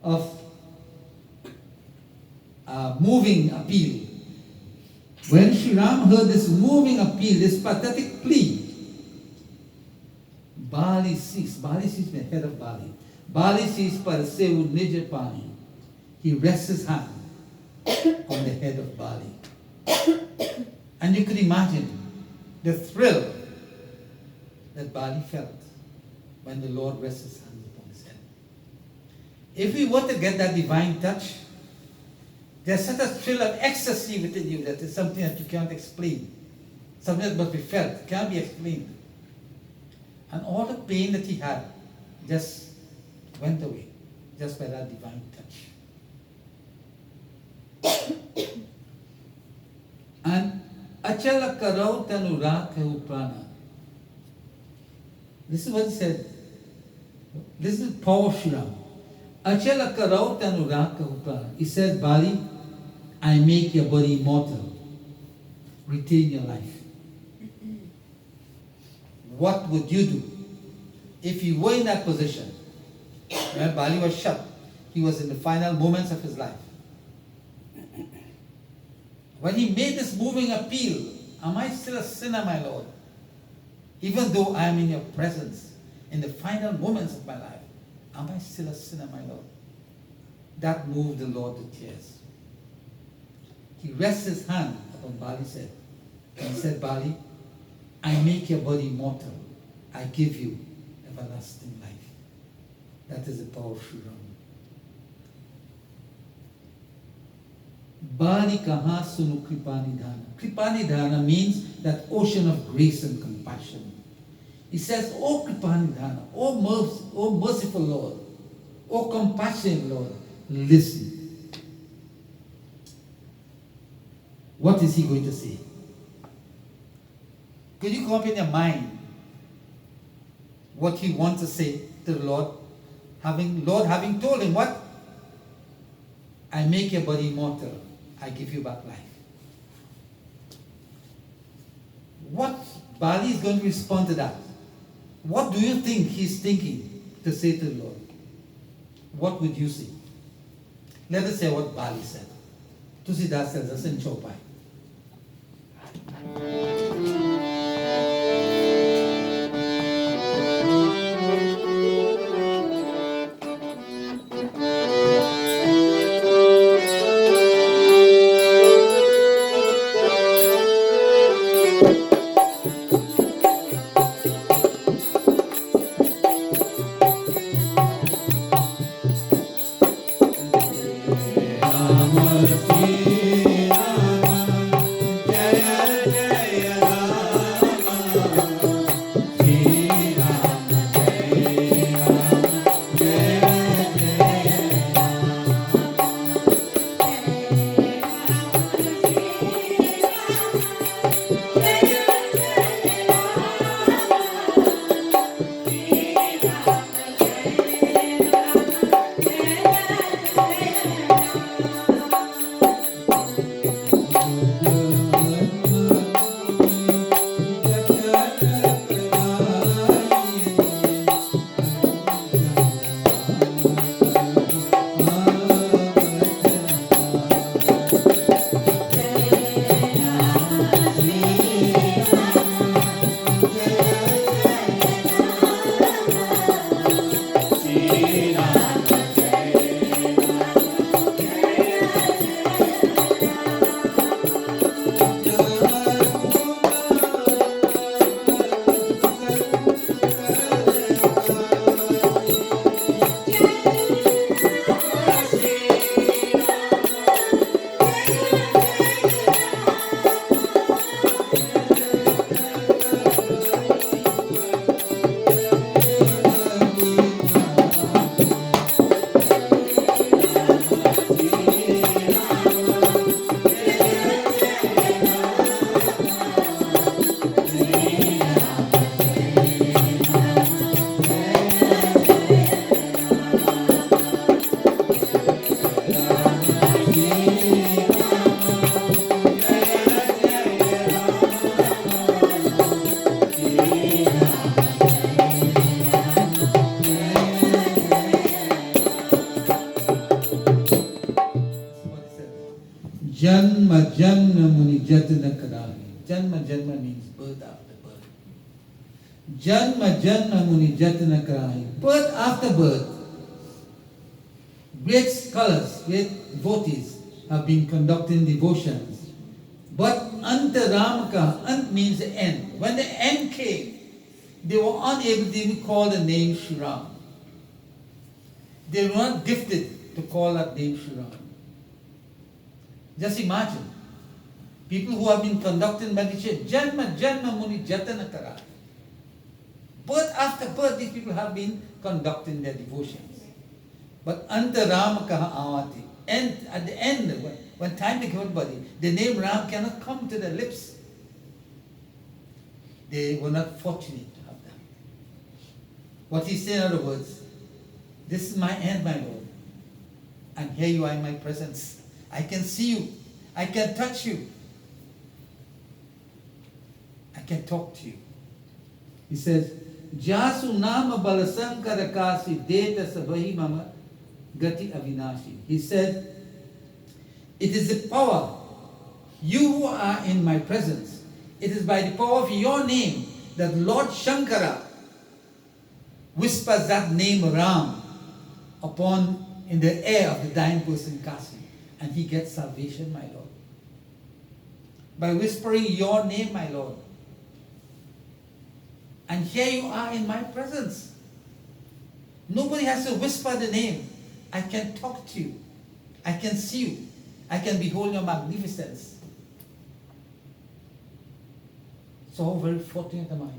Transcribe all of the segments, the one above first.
of moving appeal. When Sri Ram heard this moving appeal, this pathetic plea, Bali sees the head of Bali. Bali sees Parasevu Nija Pani. He rests his hand on the head of Bali. And you could imagine the thrill that Bali felt when the Lord rests his hand upon his head. If we were to get that divine touch, there's such a thrill of ecstasy within you that is something that you can't explain. Something that must be felt, can't be explained. And all the pain that he had just went away, just by that divine touch. And Achala Karau Tanura Prana. This is what he said. This is power Sri Ram. Achala Karau Tanura Prana. He said, Bali, I make your body immortal. Retain your life. What would you do if you were in that position? When Bali was shut, he was in the final moments of his life. When he made this moving appeal, am I still a sinner, my Lord? Even though I am in your presence, in the final moments of my life, am I still a sinner, my Lord? That moved the Lord to tears. He rests his hand upon Bali's head. And he said, Bali, I make your body immortal. I give you everlasting life. That is the power of Sri Ram. Bali kaha sunu kripanidhana. Kripanidhana means that ocean of grace and compassion. He says, O kripanidhana, O merciful Lord, O compassionate Lord, listen. What is he going to say? Could you come up in your mind what he wants to say to the Lord? Lord having told him what? I make your body immortal. I give you back life. What Bali is going to respond to that? What do you think he's thinking to say to the Lord? What would you say? Let us say what Bali said. Tusidas tells us in Chopai. Rama Janma Janma Muni Jatana Karahi. Janma Janma means birth after birth. Janma Janma Muni Jatana Karahi. Birth after birth. Great scholars, great devotees have been conducting devotions. But Antaramaka, Ant means the end. When the end came, they were unable to even call the name Sri Ram. They were not gifted to call that name Sri Ram. Just imagine, people who have been conducting meditation, Janma Janma Muni Jatana Kara. Birth after birth, these people have been conducting their devotions. But Antaramaka Avati, and at the end, when time to give body, the name Ram cannot come to their lips. They were not fortunate to have that. What he said, in other words, this is my end, my Lord. And here you are in my presence. I can see you. I can touch you. I can talk to you. He says, Jasu nama balasankara kasi deta sabahi mama gati avinashi. He said, it is the power, you who are in my presence, it is by the power of your name that Lord Shankara whispers that name around in the air of the dying person Kasi, and he gets salvation, my Lord. By whispering your name, my Lord. And here you are in my presence. Nobody has to whisper the name. I can talk to you. I can see you. I can behold your magnificence. So how very fortunate am I?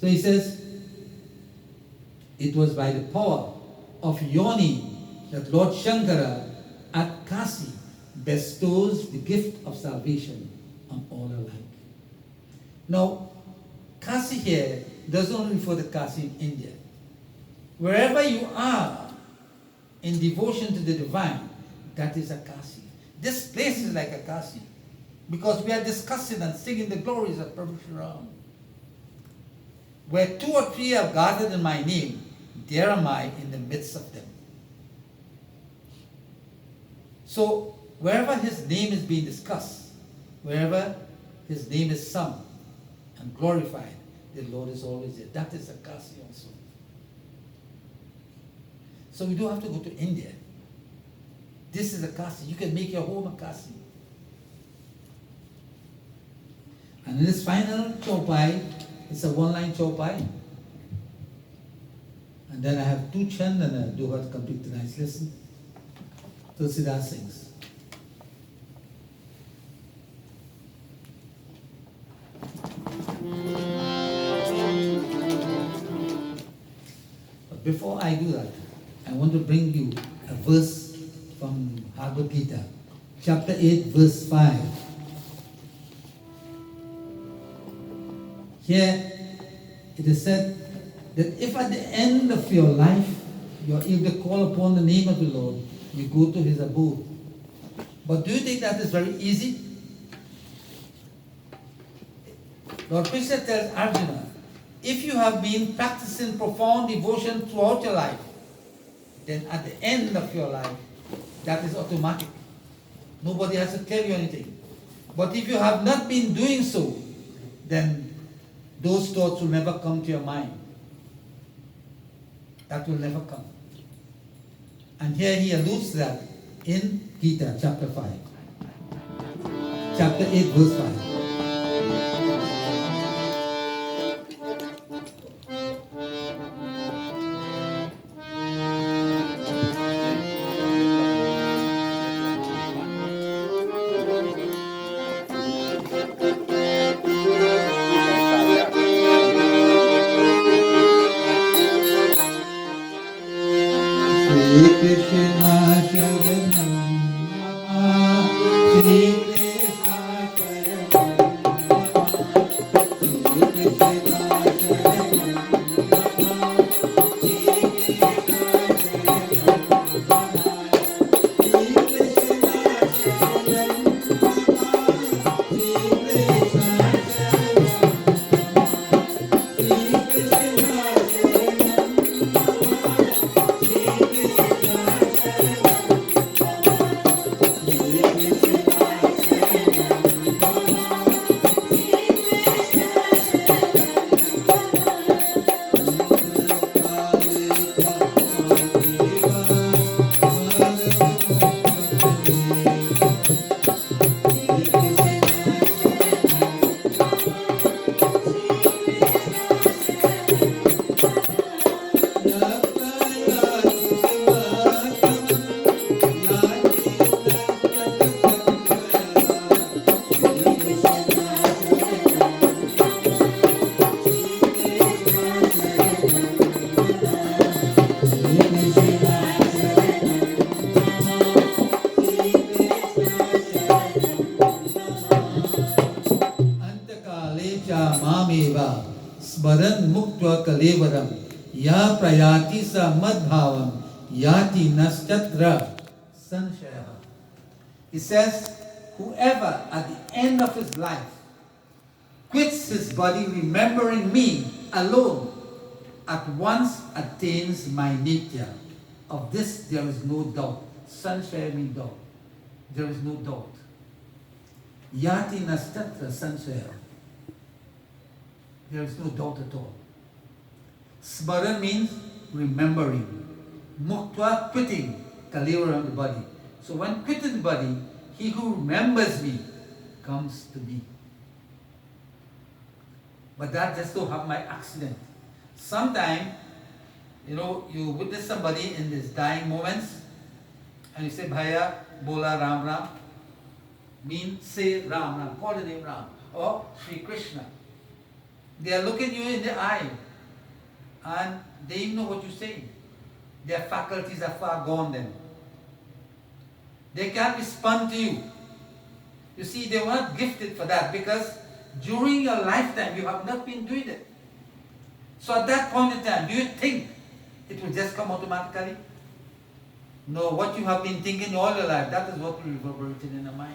So he says, it was by the power of Yoni that Lord Shankara at Kasi bestows the gift of salvation on all alike. Now, Kasi here doesn't only refer to Kasi in India. Wherever you are in devotion to the divine, that is a Kasi. This place is like a Kasi because we are discussing and singing the glories of Prabhu Sri Ram. Where two or three are gathered in my name, there am I in the midst of them. So, wherever his name is being discussed, wherever his name is sung and glorified, the Lord is always there. That is a Kasi also. So we don't have to go to India. This is a Kasi. You can make your home a Kasi. And in this final chopai, it's a one-line chopai. And then I have two chand and a doha to complete tonight's lesson. Tulsidas sings. But before I do that, I want to bring you a verse from Bhagavad Gita, chapter 8, verse 5. Here it is said that if at the end of your life you are able to call upon the name of the Lord, you go to his abode. But do you think that is very easy? Lord Krishna tells Arjuna, if you have been practicing profound devotion throughout your life, then at the end of your life, that is automatic. Nobody has to tell you anything. But if you have not been doing so, then those thoughts will never come to your mind. That will never come. And here he alludes to that in Gita, chapter 5. Chapter 8, verse 5. kalevaram ya prayati sa madbhavam yati nastyatra sanshaya. He says, whoever at the end of his life quits his body remembering me alone at once attains my nitya. Of this there is no doubt. Sanshaya means doubt. There is no doubt. Yati nastatra sanshaya. There is no doubt at all. Smaran means remembering. Muktva, quitting. Kalevaram, the body. So when quitting the body, he who remembers me comes to me. But that just don't have my accident. Sometime, you witness somebody in these dying moments, and you say, Bhaiya, Bola Ram Ram. Mean, say Ram Ram, call the name Ram. Or Sri Krishna. They are looking you in the eye, and they even know what you're saying. Their faculties are far gone then. They can't respond to you. You see, they were not gifted for that because during your lifetime you have not been doing it. So at that point in time, do you think it will just come automatically? No, what you have been thinking all your life, that is what will reverberate in your mind.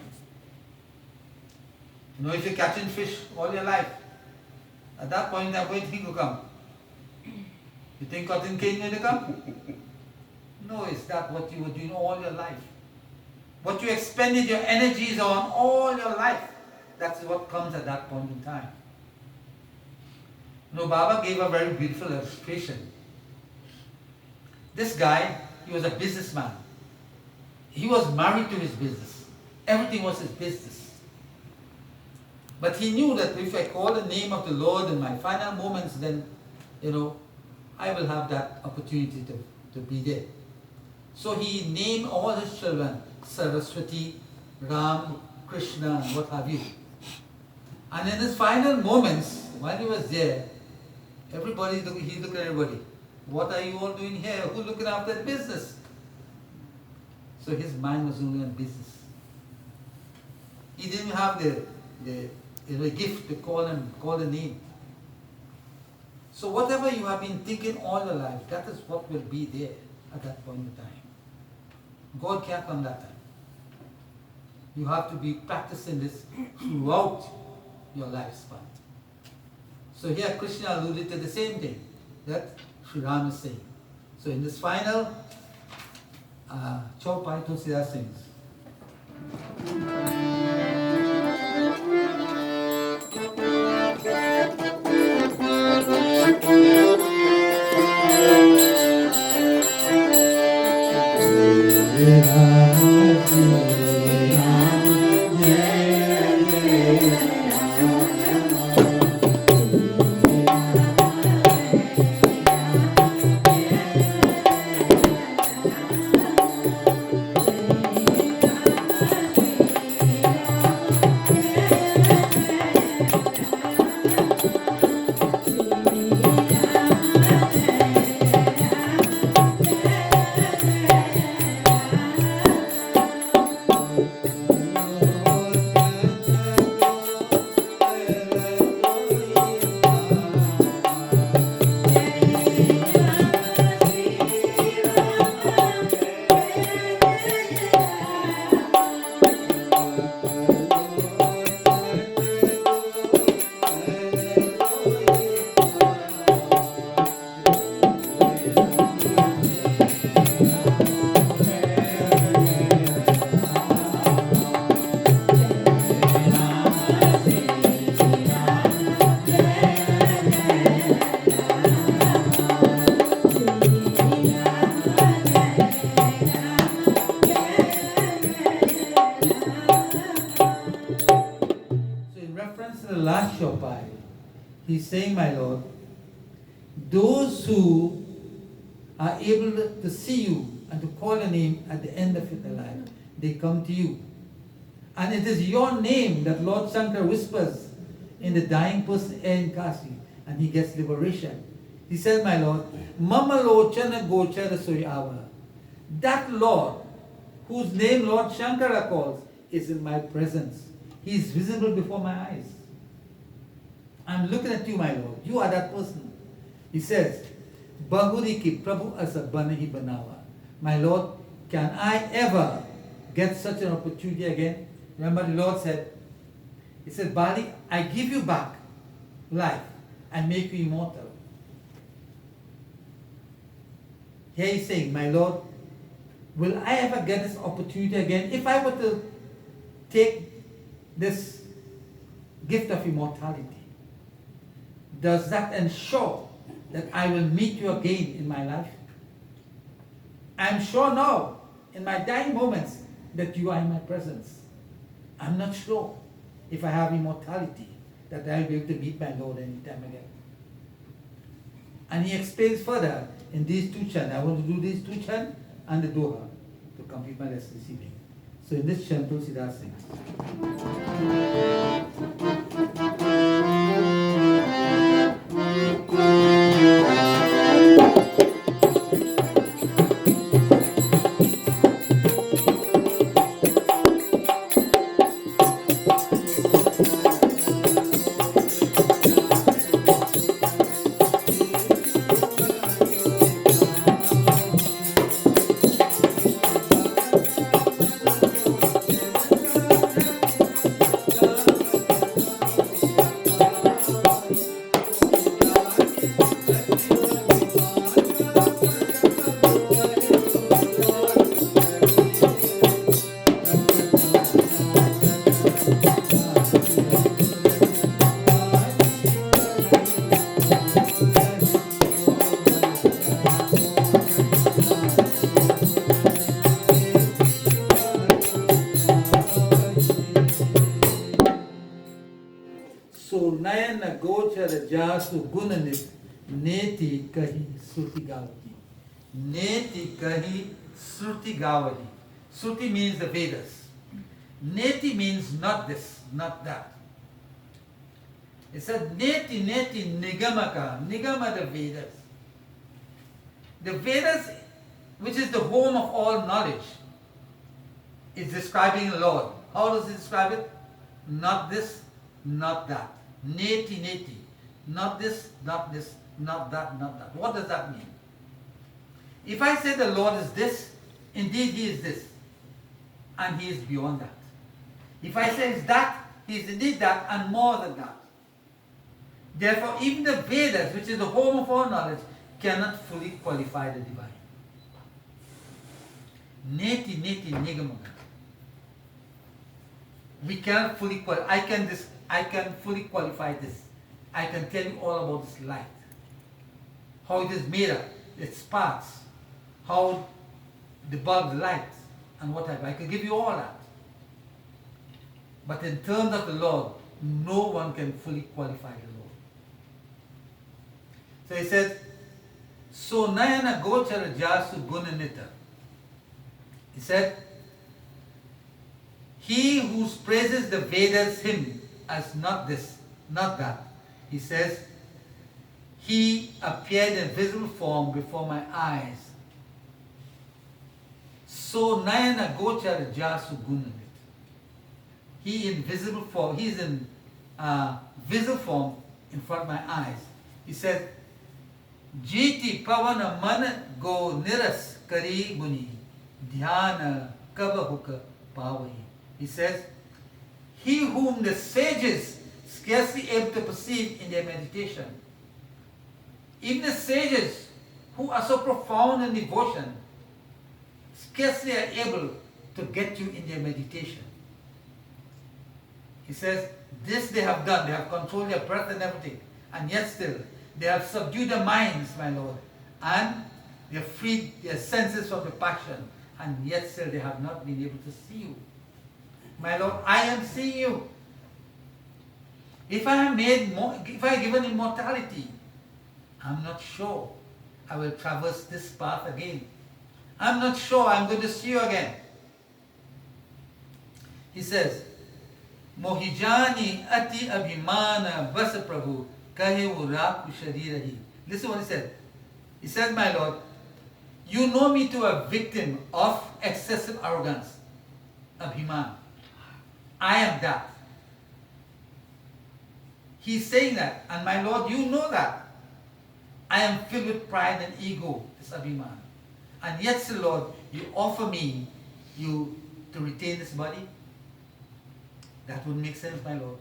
If you're catching fish all your life, at that point in time, what do you think will come? You think cotton cane will come? No, it's not what you were doing all your life. What you expended your energies on all your life, that's what comes at that point in time. Baba gave a very beautiful illustration. This guy, he was a businessman. He was married to his business. Everything was his business. But he knew that if I call the name of the Lord in my final moments, then, I will have that opportunity to be there. So he named all his children Saraswati, Ram, Krishna, and what have you. And in his final moments, while he was there, he looked at everybody. What are you all doing here? Who's looking after the business? So his mind was only on business. He didn't have the gift to call the name. So whatever you have been thinking all your life, that is what will be there at that point in time. God can't come that time. You have to be practicing this throughout your lifespan. So here Krishna alluded to the same thing that Sri Ram is saying. So in this final, Chaupai Tulsidas sings. He's saying, my Lord, those who are able to see you and to call a name at the end of their life, they come to you. And it is your name that Lord Shankar whispers in the dying person in Kasi, and he gets liberation. He said, my Lord, Mama Lochana Gochara Suyava. That Lord, whose name Lord Shankara calls, is in my presence. He is visible before my eyes. I'm looking at you, my Lord. You are that person. He says, Bahuri ki Prabhu asa banahi banawa. My Lord, can I ever get such an opportunity again? Remember the Lord said, He said, Bali, I give you back life and make you immortal. Here he's saying, my Lord, will I ever get this opportunity again? If I were to take this gift of immortality, does that ensure that I will meet you again in my life? I'm sure now, in my dying moments, that you are in my presence. I'm not sure if I have immortality, that I'll be able to meet my Lord anytime again. And he explains further in these two chants. I want to do these two chants and the Doha to complete my lesson this evening. So in this chant, Tulsidas sings. Nayana gochara jasu gunanit neti kahi suti gavati. Neti kahi suti gavati. Suti means the Vedas. Neti means not this, not that. It said neti neti nigamaka. Nigama the Vedas. The Vedas, which is the home of all knowledge, is describing the Lord. How does it describe it? Not this, not that. Neti, neti. Not this, not this, not that, not that. What does that mean? If I say the Lord is this, indeed He is this. And He is beyond that. If I say it's that, He is indeed that and more than that. Therefore, even the Vedas, which is the home of all knowledge, cannot fully qualify the divine. Neti, neti, nigamaka. We cannot fully qualify. I can fully qualify this. I can tell you all about this light. How it is made up, its parts, how the bulb lights, and whatever. I can give you all that. But in terms of the Lord, no one can fully qualify the Lord. So he said, So Nayana Gochara Jasu Gunanita. He said, he who praises the Vedas him as not this, not that. He says, he appeared in visible form before my eyes. So Nayana Gochara Jasu Gunanit. He in visible form, he is in visible form in front of my eyes. He said, Jiti Pavana Mana Go Niras Kari Muni Dhyana Kavahuka Pavahi. He says, he whom the sages scarcely able to perceive in their meditation. Even the sages who are so profound in devotion scarcely are able to get you in their meditation. He says, this they have done, they have controlled their breath and everything, and yet still they have subdued their minds, my Lord, and they have freed their senses from the passion, and yet still they have not been able to see you. My Lord, I am seeing you. If I am given immortality, I'm not sure I will traverse this path again. I'm not sure I'm going to see you again. He says, Mohijani ati abhimana vasa prabhu kahe uraku sharirahi. Listen what he said. He said, my Lord, you know me to a victim of excessive arrogance, abhiman. I am that. He's saying that, and my Lord, you know that. I am filled with pride and ego, this abhiman. And yet, say, Lord, you offer me you to retain this body? That would make sense, my Lord.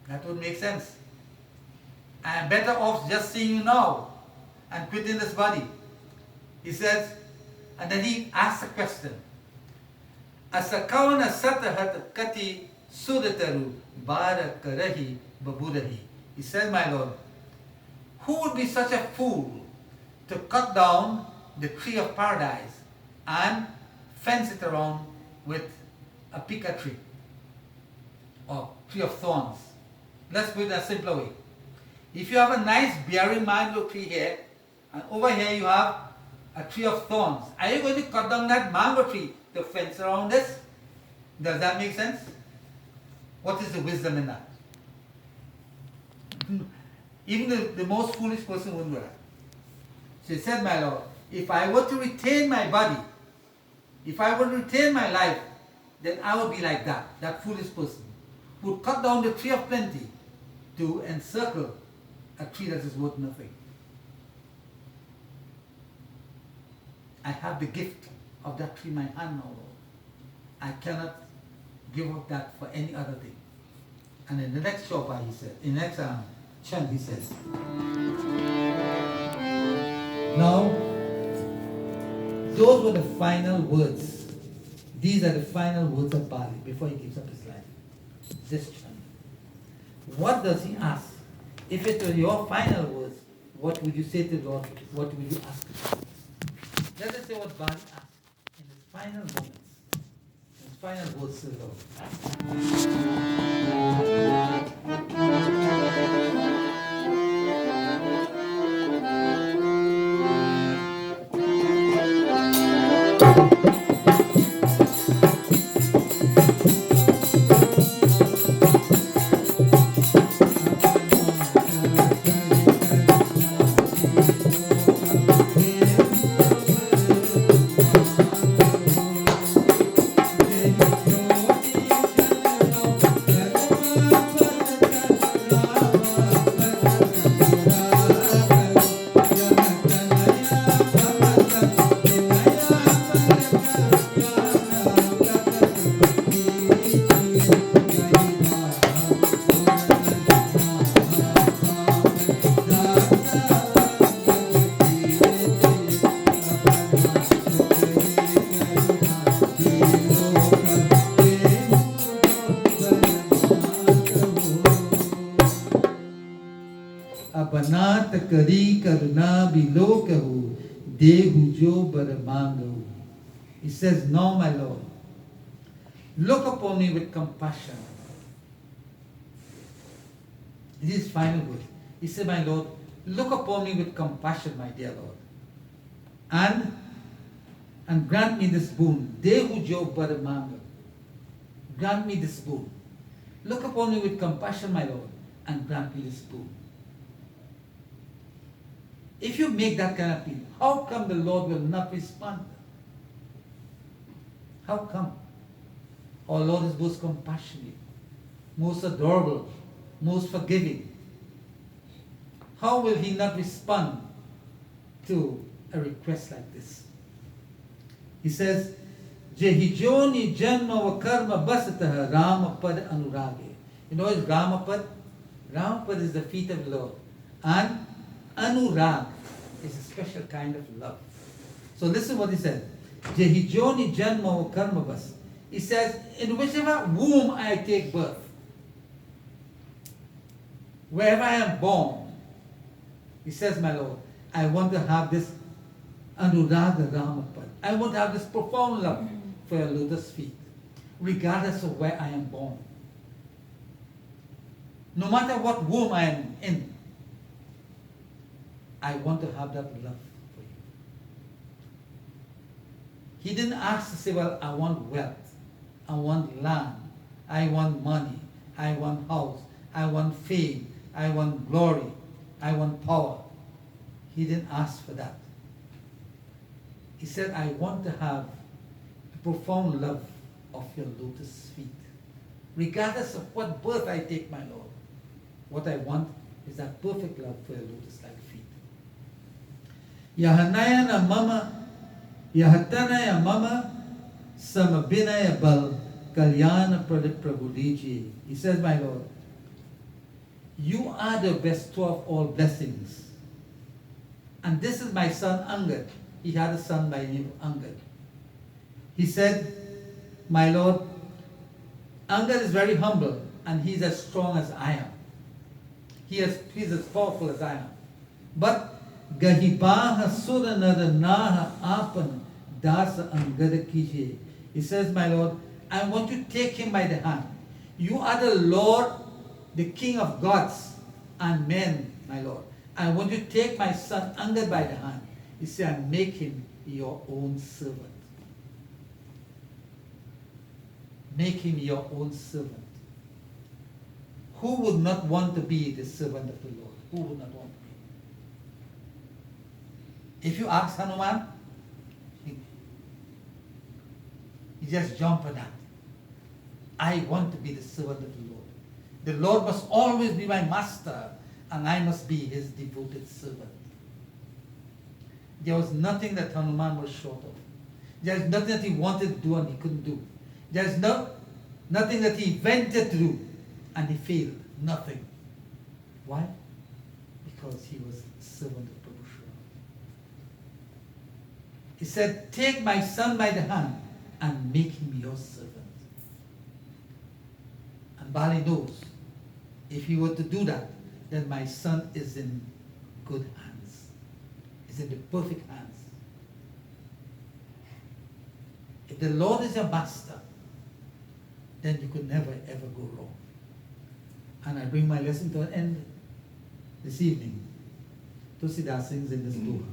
That would make sense. I am better off just seeing you now and quitting this body. He says, and then he asks a question. Asakawana satahat kati sudataru bara karahi baburahi. He said, my Lord, who would be such a fool to cut down the tree of paradise and fence it around with a pica tree or tree of thorns? Let's put it in a simpler way. If you have a nice bearing mango tree here, and over here you have a tree of thorns, are you going to cut down that mango tree to fence around this? Does that make sense? What is the wisdom in that? Even the most foolish person wouldn't do that. She said, my Lord, if I were to retain my body, if I were to retain my life, then I would be like that foolish person who would cut down the tree of plenty to encircle a tree that is worth nothing. I have the gift of that tree in my hand now, Lord. I cannot give up that for any other thing. And in the next shofar, he said, in the next chant, he says, now, those were the final words. These are the final words of Bali before he gives up his life. This chant. What does he ask? If it were your final words, what would you say to the Lord? What would you ask him? Let us say what Bali asked in his final moments. His final words to the Kari karuna bilokahu dehu jo baramangahu. He says, no, my Lord, look upon me with compassion. This is final word. He said, my Lord, look upon me with compassion, my dear Lord, and grant me this boon. Dehu jo baramangahu. Grant me this boon. Look upon me with compassion, my Lord, and grant me this boon. If you make that kind of plea, how come the Lord will not respond? How come? Our Lord is most compassionate, most adorable, most forgiving. How will he not respond to a request like this? He says, Jehijoni janma wa karma basataha Ramapad anurage. You know what is Ramapad? Ramapad is the feet of the Lord. And Anurag is a special kind of love. So listen what he said. Jehijoni janma wa karma bas. He says, in whichever womb I take birth, wherever I am born, he says, my Lord, I want to have this Anuraga Ramapad. I want to have this profound love for your lotus feet, regardless of where I am born. No matter what womb I am in, I want to have that love for you. He didn't ask to say, well, I want wealth, I want land, I want money, I want house, I want fame, I want glory, I want power. He didn't ask for that. He said, I want to have the profound love of your lotus feet. Regardless of what birth I take, my Lord, what I want is that perfect love for your lotus-like feet. Yahanaya mama, Yahatanaya mama, Samabinaya bal, Kalyana Prabhudiji. He says, my Lord, you are the bestower of all blessings. And this is my son Angad. He had a son by the name of Angad. He said, my Lord, Angad is very humble and he's as strong as I am. He's as powerful as I am. But Gahibaha Suranada Naha Apan Dasa Angada Kije. He says, my Lord, I want you to take him by the hand. You are the Lord, the King of gods and men, my Lord. I want you to take my son Angad by the hand. He said, and make him your own servant. Make him your own servant. Who would not want to be the servant of the Lord? Who would not want to be? If you ask Hanuman, he just jumped on that. I want to be the servant of the Lord. The Lord must always be my master, and I must be his devoted servant. There was nothing that Hanuman was short of. There was nothing that he wanted to do and he couldn't do. There's nothing that he ventured to do and he failed. Nothing. Why? Because he was a servant of Prabhu Shri Ram. He said, take my son by the hand and make him your servant. And Bali knows, if he were to do that, then my son is in good hands. Is in the perfect hands. If the Lord is your master, then you could never ever go wrong. And I bring my lesson to an end this evening. Tusidas sings in this doha.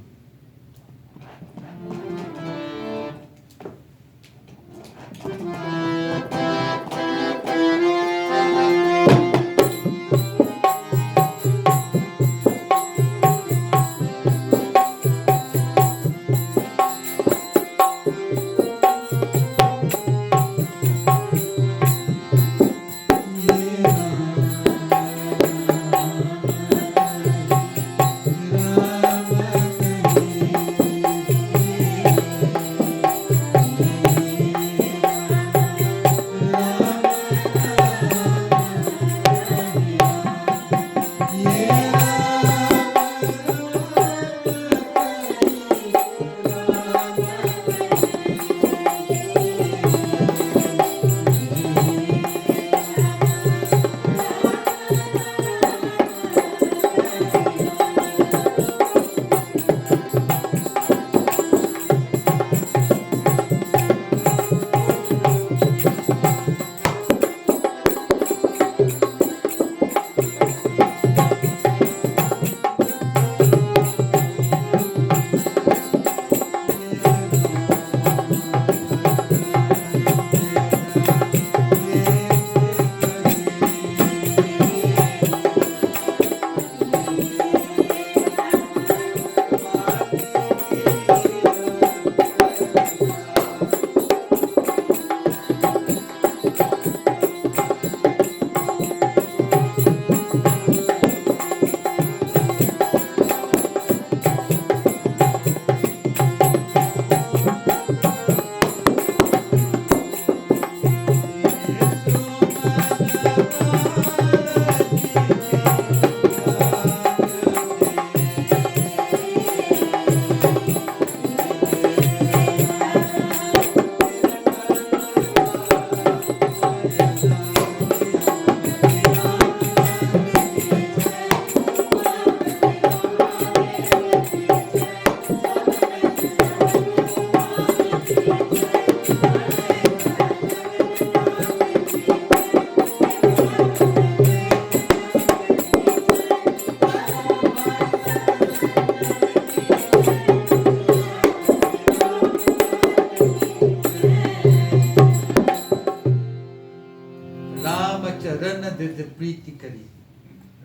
Priti Kari.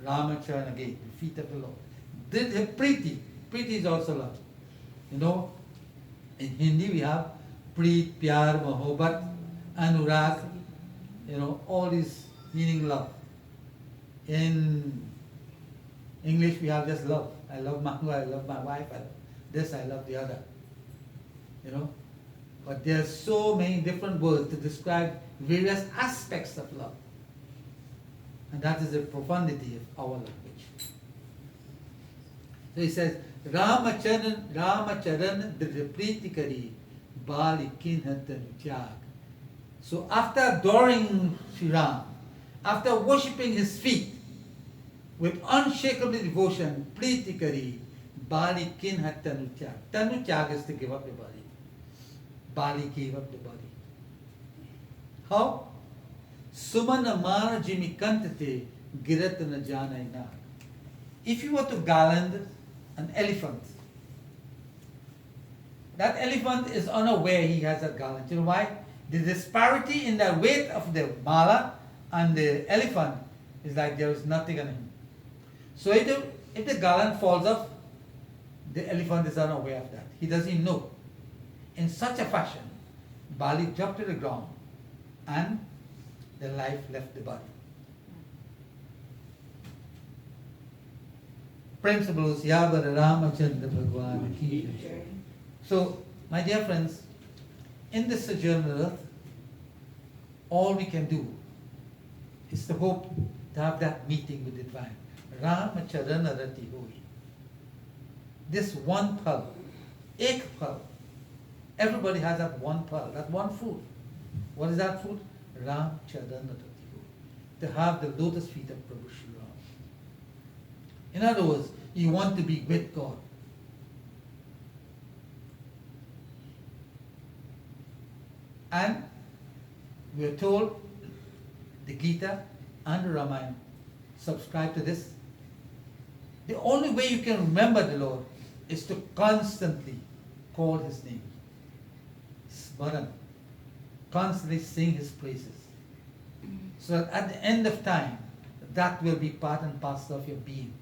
Ramacharana again, the feet of the Lord. Did have Priti. Priti is also love. You know, in Hindi we have Preet, Pyar, Mohabbat, Anurag, you know, all these meaning love. In English we have just love. I love Mango, I love my wife. this, I love the other. You know? But there are so many different words to describe various aspects of love. And that is the profundity of our language. So he says, Ramacharan Dripriti Kari Bali Kinhatan Tyag. So after adoring Sri Ram, after worshipping his feet with unshakable devotion, Priti Kari Bali Kinhat Tanu Tyag. Tanu Tyag is to give up the body. Bali gave up the body. How? Sumana Mara Jimmy Kantate Giratana Jana Ina. If you were to garland an elephant, that elephant is unaware he has a garland. You know why? The disparity in the weight of the mala and the elephant is like there is nothing on him. So if the garland falls off, the elephant is unaware of that. He doesn't know. In such a fashion, Bali dropped to the ground and the life left the body. Principles Yavara Ramachandra Bhagwan Ki. So, my dear friends, in this sojourn on earth, all we can do is to hope to have that meeting with the divine. Ramacharana Rati Hoi. This one pearl, ek pearl. Everybody has that one pearl, that one food. What is that food? Ram Charana Rati Hoi. To have the lotus feet of Prabhu Shri Ram. In other words, you want to be with God. And we are told the Gita and the Ramayana subscribe to this. The only way you can remember the Lord is to constantly call his name. Smaran. Constantly sing his praises. So that at the end of time, that will be part and parcel of your being.